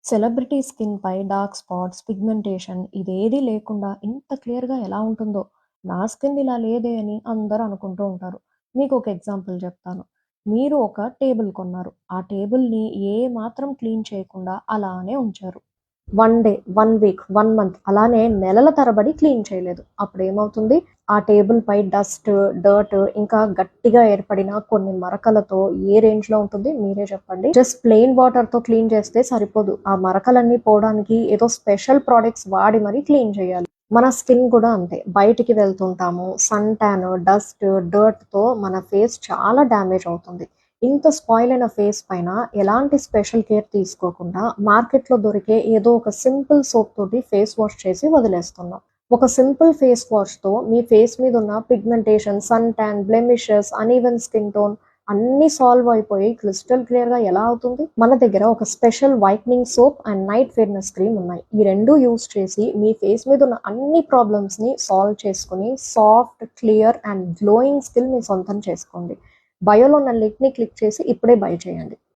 Celebrity స్కిన్‌పై dark spots, pigmentation ఇదేదీ లేకుండా ఇంత క్లియర్‌గా ఎలా ఉంటుందో, నా స్కిన్ ఇలా లేదే అని అందరూ అనుకుంటూ ఉంటారు. మీకొక ఎగ్జాంపుల్ చెప్తాను. మీరు ఒక టేబుల్ కొన్నారు. ఆ టేబుల్‌ని ఏ మాత్రం క్లీన్ చేయకుండా అలానే ఉంచారు. 1 డే, 1 వీక్, 1 మంత్ అలానే నెలల తరబడి క్లీన్ చేయలేదు. అప్పుడేమవుతుంది? ఆ టేబుల్‌పై డస్ట్, డర్ట్ ఇంకా గట్టిగా ఏర్పడిన కొన్ని మరకలతో ఏ రేంజ్‌లో ఉంటుంది మీరే చెప్పండి. జస్ట్ ప్లెయిన్ వాటర్‌తో క్లీన్ చేస్తే సరిపోదు. ఆ మరకలన్నీ పోవడానికి ఏదో స్పెషల్ ప్రొడక్ట్స్ వాడి మరి క్లీన్ చేయాలి. మన స్కిన్ కూడా అంతే. బయటికి వెళ్తుంటాము. సన్ టాన్, డస్ట్, డర్ట్‌తో మన ఫేస్ చాలా డ్యామేజ్ అవుతుంది. ఇంత స్పాయిల్ అయిన ఫేస్ పైన ఎలాంటి స్పెషల్ కేర్ తీసుకోకుండా మార్కెట్‌లో దొరికే ఏదో ఒక సింపుల్ సోప్ తోటి ఫేస్ వాష్ చేసి వదిలేస్తున్నాం. ఒక సింపుల్ ఫేస్ వాష్‌తో మీ ఫేస్ మీదున్న pigmentation, sun tan, blemishes, uneven skin tone అన్నీ సాల్వ్ అయిపోయి క్రిస్టల్ క్లియర్‌గా ఎలా అవుతుంది? మన దగ్గర ఒక special whitening soap and night fairness cream ఉన్నాయి. ఈ 2 యూజ్ చేసి మీ ఫేస్ మీదున్న అన్ని ప్రాబ్లమ్స్‌ని సాల్వ్ చేసుకొని soft, clear and glowing skin మీ సొంతం చేసుకోండి. బయోలో ఉన్న లింక్‌ని క్లిక్ చేసి ఇప్పుడే బై చేయండి.